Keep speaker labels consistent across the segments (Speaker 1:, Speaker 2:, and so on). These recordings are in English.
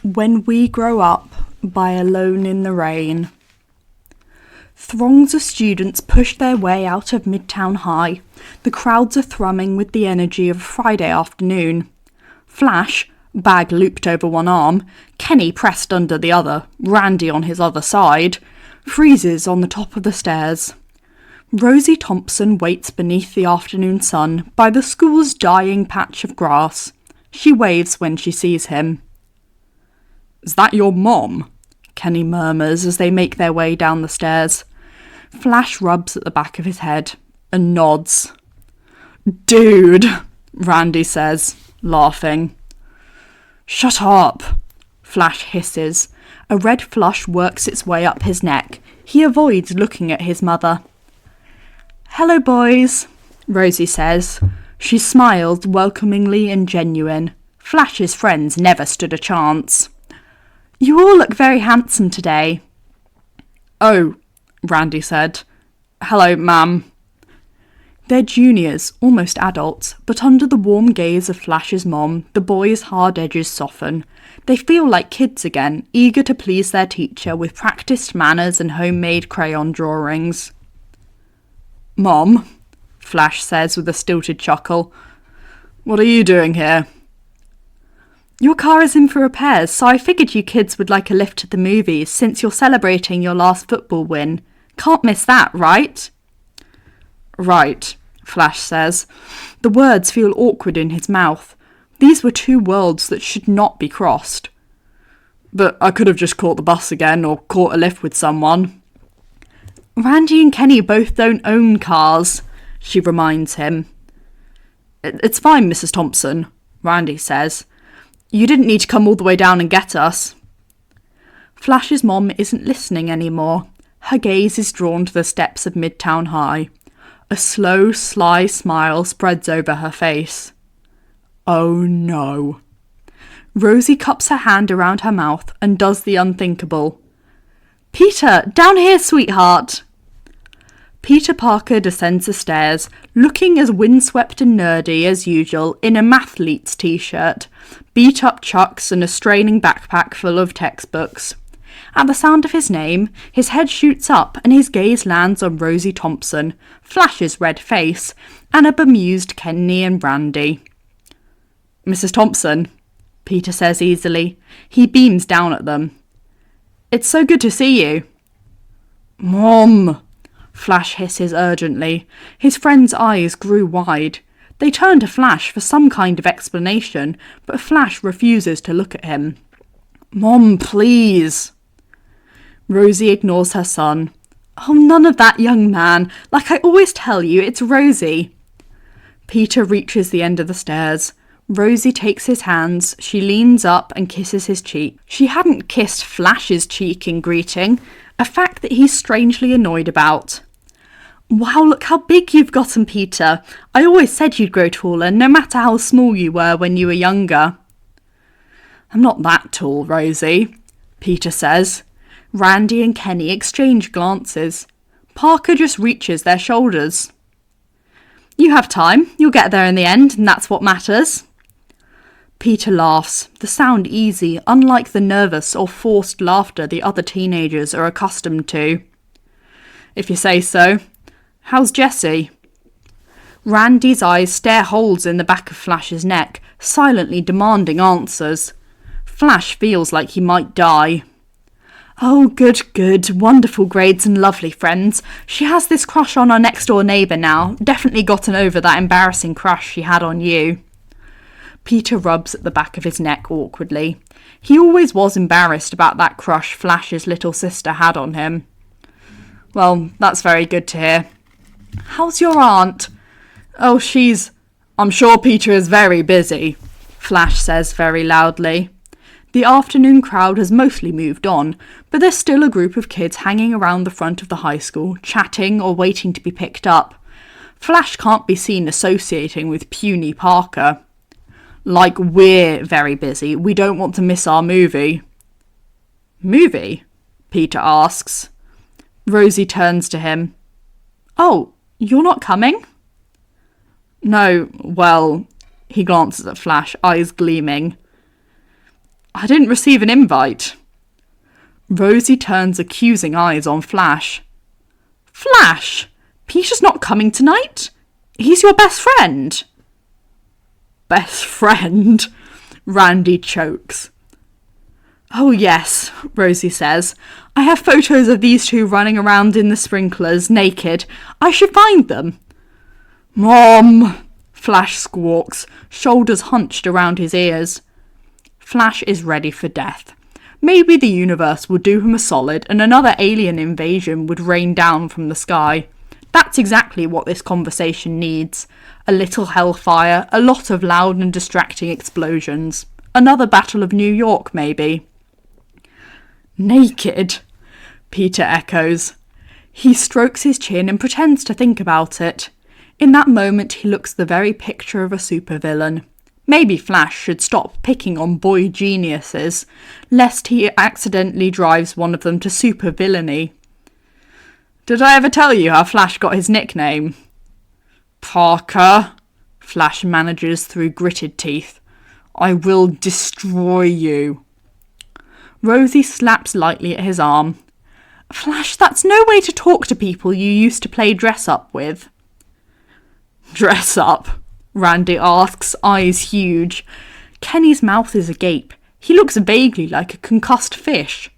Speaker 1: When We Grow Up by Alone in the Rain. Throngs of students push their way out of Midtown High. The crowds are thrumming with the energy of a Friday afternoon. Flash, bag looped over one arm, Kenny pressed under the other, Randy on his other side, freezes on the top of the stairs. Rosie Thompson waits beneath the afternoon sun by the school's dying patch of grass. She waves when she sees him. "Is that your mom?" Kenny murmurs as they make their way down the stairs. Flash rubs at the back of his head and nods. "Dude," Randy says, laughing. "Shut up," Flash hisses. A red flush works its way up his neck. He avoids looking at his mother. "Hello, boys," Rosie says. She smiles welcomingly and genuine. Flash's friends never stood a chance. "You all look very handsome today." "Oh," Randy said. "Hello, ma'am." They're juniors, almost adults, but under the warm gaze of Flash's mom, the boys' hard edges soften. They feel like kids again, eager to please their teacher with practiced manners and homemade crayon drawings. "Mom," Flash says with a stilted chuckle, "what are you doing here?" "Your car is in for repairs, so I figured you kids would like a lift to the movies since you're celebrating your last football win. Can't miss that, right?" "Right," Flash says. The words feel awkward in his mouth. These were two worlds that should not be crossed. "But I could have just caught the bus again or caught a lift with someone." "Randy and Kenny both don't own cars," she reminds him. "It's fine, Mrs. Thompson," Randy says. "You didn't need to come all the way down and get us." Flash's mom isn't listening anymore. Her gaze is drawn to the steps of Midtown High. A slow, sly smile spreads over her face. Oh no. Rosie cups her hand around her mouth and does the unthinkable. "Peter, down here, sweetheart!" Peter Parker descends the stairs, looking as windswept and nerdy as usual in a mathlete's t-shirt, beat-up chucks and a straining backpack full of textbooks. At the sound of his name, his head shoots up and his gaze lands on Rosie Thompson, Flash's red face, and a bemused Kenny and Randy. "Mrs. Thompson," Peter says easily. He beams down at them. "It's so good to see you." "Mom!" Flash hisses urgently. His friend's eyes grew wide. They turn to Flash for some kind of explanation, but Flash refuses to look at him. "Mom, please." Rosie ignores her son. "Oh, none of that, young man. Like I always tell you, it's Rosie." Peter reaches the end of the stairs. Rosie takes his hands. She leans up and kisses his cheek. She hadn't kissed Flash's cheek in greeting, a fact that he's strangely annoyed about. "Wow, look how big you've gotten, Peter. I always said you'd grow taller, no matter how small you were when you were younger." "I'm not that tall, Rosie," Peter says. Randy and Kenny exchange glances. Parker just reaches their shoulders. "You have time. You'll get there in the end, and that's what matters." Peter laughs, the sound easy, unlike the nervous or forced laughter the other teenagers are accustomed to. "If you say so. How's Jessie?" Randy's eyes stare holes in the back of Flash's neck, silently demanding answers. Flash feels like he might die. "Oh, good, wonderful grades and lovely friends. She has this crush on our next-door neighbour now, definitely gotten over that embarrassing crush she had on you." Peter rubs at the back of his neck awkwardly. He always was embarrassed about that crush Flash's little sister had on him. "Well, that's very good to hear. How's your aunt?" "Oh, I'm sure Peter is very busy," Flash says very loudly. The afternoon crowd has mostly moved on, but there's still a group of kids hanging around the front of the high school, chatting or waiting to be picked up. Flash can't be seen associating with puny Parker. "Like we're very busy. We don't want to miss our movie." "Movie?" Peter asks. Rosie turns to him. "Oh, you're not coming?" "No, well," he glances at Flash, eyes gleaming. I didn't receive an invite. Rosie turns accusing eyes on Flash. Flash! Peter's not coming tonight? He's your best friend. Best friend? Randy chokes. Oh yes, Rosie says. I have photos of these two running around in the sprinklers, naked. I should find them. Mom! Flash squawks, shoulders hunched around his ears. Flash is ready for death. Maybe the universe would do him a solid and another alien invasion would rain down from the sky. That's exactly what this conversation needs. A little hellfire, a lot of loud and distracting explosions. Another Battle of New York, maybe. Naked, Peter echoes. He strokes his chin and pretends to think about it. In that moment, he looks the very picture of a supervillain. Maybe Flash should stop picking on boy geniuses, lest he accidentally drives one of them to supervillainy. Did I ever tell you how Flash got his nickname? Parker, Flash manages through gritted teeth. I will destroy you. Rosie slaps lightly at his arm. Flash, that's no way to talk to people you used to play dress-up with. Dress up? Randy asks, eyes huge. Kenny's mouth is agape. He looks vaguely like a concussed fish.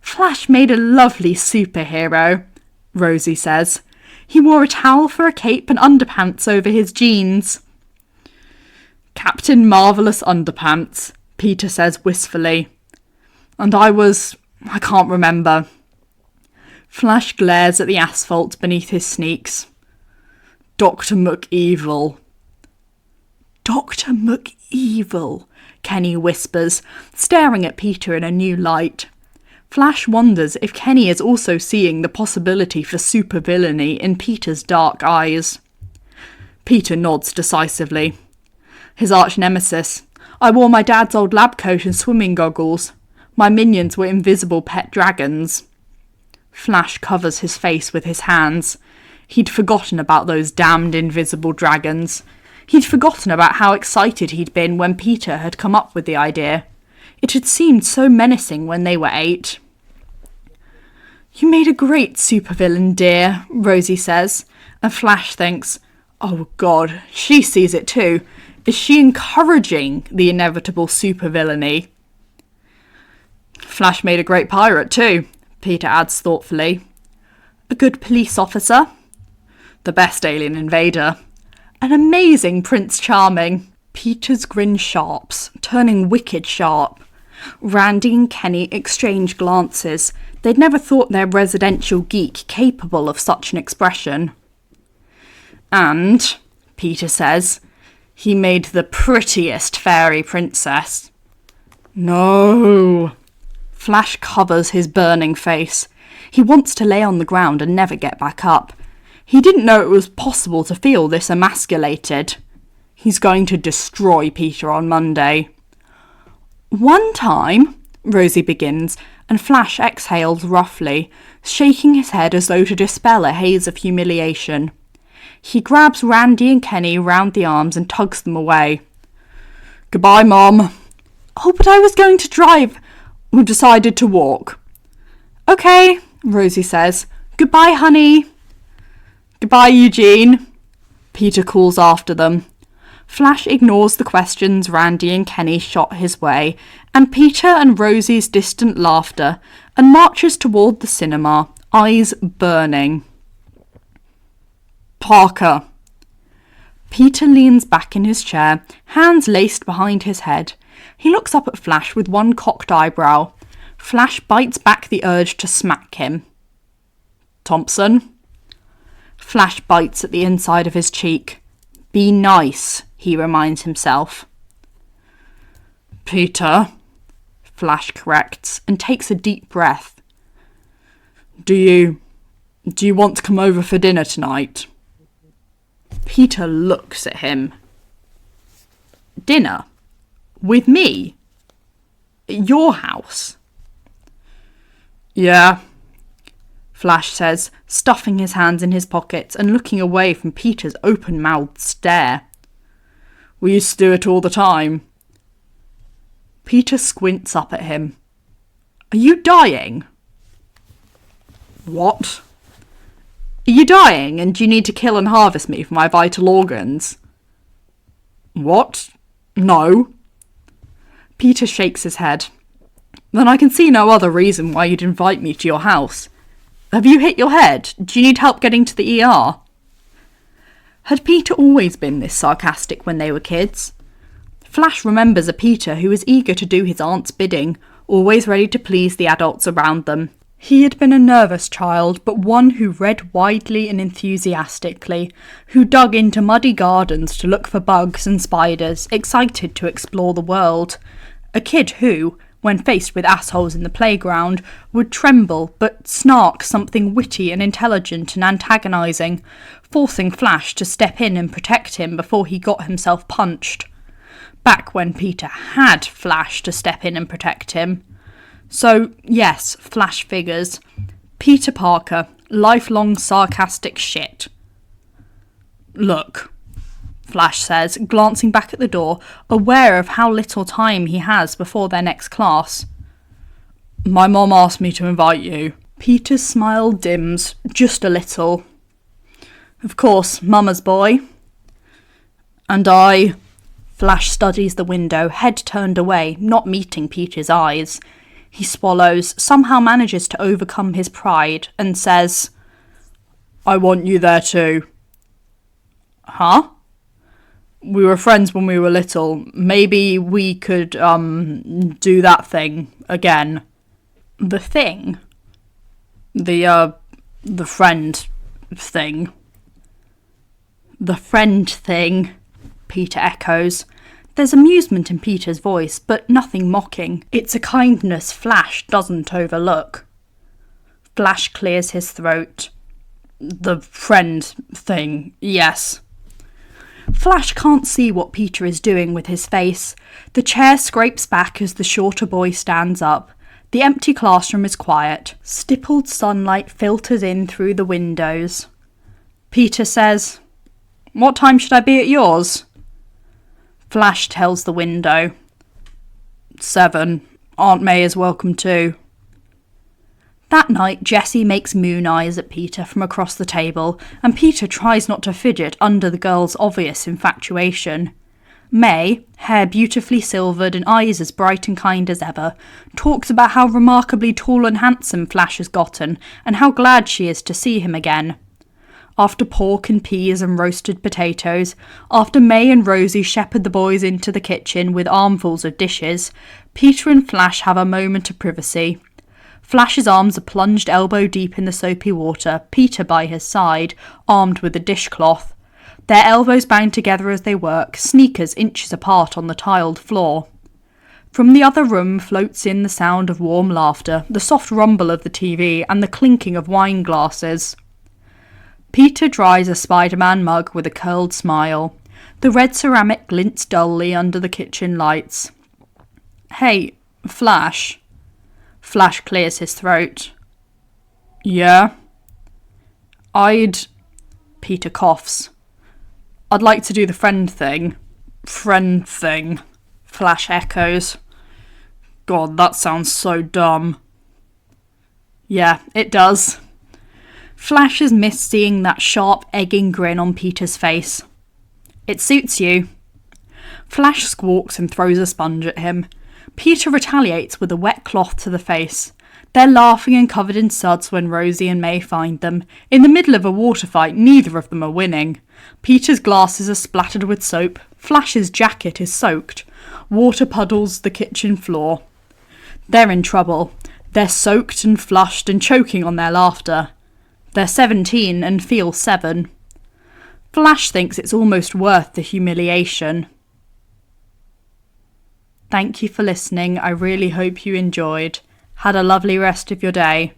Speaker 1: Flash made a lovely superhero, Rosie says. He wore a towel for a cape and underpants over his jeans. Captain Marvellous Underpants, Peter says wistfully. And I can't remember. Flash glares at the asphalt beneath his sneaks. Dr. McEvil. Dr. McEvil, Kenny whispers, staring at Peter in a new light. Flash wonders if Kenny is also seeing the possibility for supervillainy in Peter's dark eyes. Peter nods decisively. His arch-nemesis. I wore my dad's old lab coat and swimming goggles. My minions were invisible pet dragons. Flash covers his face with his hands. He'd forgotten about those damned invisible dragons. He'd forgotten about how excited he'd been when Peter had come up with the idea. It had seemed so menacing when they were 8. You made a great supervillain, dear, Rosie says, and Flash thinks, oh God, she sees it too. Is she encouraging the inevitable supervillainy? Flash made a great pirate too, Peter adds thoughtfully. A good police officer. The best alien invader. An amazing Prince Charming. Peter's grin sharps, turning wicked sharp. Randy and Kenny exchange glances. They'd never thought their residential geek capable of such an expression. And, Peter says, he made the prettiest fairy princess. No. Flash covers his burning face. He wants to lay on the ground and never get back up. He didn't know it was possible to feel this emasculated. He's going to destroy Peter on Monday. One time, Rosie begins, and Flash exhales roughly, shaking his head as though to dispel a haze of humiliation. He grabs Randy and Kenny round the arms and tugs them away. Goodbye, Mom. Oh, but I was going to drive. We decided to walk. Okay, Rosie says. Goodbye, honey. Goodbye, Eugene. Peter calls after them. Flash ignores the questions Randy and Kenny shot his way, and Peter and Rosie's distant laughter, and marches toward the cinema, eyes burning. Parker. Peter leans back in his chair, hands laced behind his head. He looks up at Flash with one cocked eyebrow. Flash bites back the urge to smack him. Thompson. Flash bites at the inside of his cheek. Be nice, he reminds himself. Peter, Flash corrects and takes a deep breath. Do you want to come over for dinner tonight? Peter looks at him. Dinner? With me? At your house? Yeah, Flash says, stuffing his hands in his pockets and looking away from Peter's open-mouthed stare. We used to do it all the time. Peter squints up at him. Are you dying? What? Are you dying and do you need to kill and harvest me for my vital organs? What? No. Peter shakes his head. Then I can see no other reason why you'd invite me to your house. Have you hit your head? Do you need help getting to the ER? Had Peter always been this sarcastic when they were kids? Flash remembers a Peter who was eager to do his aunt's bidding, always ready to please the adults around them. He had been a nervous child, but one who read widely and enthusiastically, who dug into muddy gardens to look for bugs and spiders, excited to explore the world. A kid who, when faced with assholes in the playground, would tremble but snark something witty and intelligent and antagonising, forcing Flash to step in and protect him before he got himself punched. Back when Peter had Flash to step in and protect him. So, yes, Flash figures. Peter Parker, lifelong sarcastic shit. Look, Flash says, glancing back at the door, aware of how little time he has before their next class. My mom asked me to invite you. Peter's smile dims, just a little. Of course, Mama's boy. And I... Flash studies the window, head turned away, not meeting Peter's eyes. He swallows, somehow manages to overcome his pride, and says, I want you there too. Huh? We were friends when we were little. Maybe we could, do that thing again. The thing? The friend thing. The friend thing, Peter echoes. There's amusement in Peter's voice, but nothing mocking. It's a kindness Flash doesn't overlook. Flash clears his throat. The friend thing, yes. Flash can't see what Peter is doing with his face. The chair scrapes back as the shorter boy stands up. The empty classroom is quiet. Stippled sunlight filters in through the windows. Peter says, What time should I be at yours? Flash tells the window. 7. Aunt May is welcome too. That night, Jessie makes moon eyes at Peter from across the table, and Peter tries not to fidget under the girl's obvious infatuation. May, hair beautifully silvered and eyes as bright and kind as ever, talks about how remarkably tall and handsome Flash has gotten, and how glad she is to see him again. After pork and peas and roasted potatoes, after May and Rosie shepherd the boys into the kitchen with armfuls of dishes, Peter and Flash have a moment of privacy. Flash's arms are plunged elbow deep in the soapy water, Peter by his side, armed with a dishcloth. Their elbows bound together as they work, sneakers inches apart on the tiled floor. From the other room floats in the sound of warm laughter, the soft rumble of the TV, and the clinking of wine glasses. Peter dries a Spider-Man mug with a curled smile. The red ceramic glints dully under the kitchen lights. Hey, Flash. Flash clears his throat. Yeah? Peter coughs. I'd like to do the friend thing. Friend thing, Flash echoes. God, that sounds so dumb. Yeah, it does. Flash has missed seeing that sharp, egging grin on Peter's face. It suits you. Flash squawks and throws a sponge at him. Peter retaliates with a wet cloth to the face. They're laughing and covered in suds when Rosie and May find them. In the middle of a water fight, neither of them are winning. Peter's glasses are splattered with soap. Flash's jacket is soaked. Water puddles the kitchen floor. They're in trouble. They're soaked and flushed and choking on their laughter. They're 17 and feel 7. Flash thinks it's almost worth the humiliation. Thank you for listening. I really hope you enjoyed. Had a lovely rest of your day.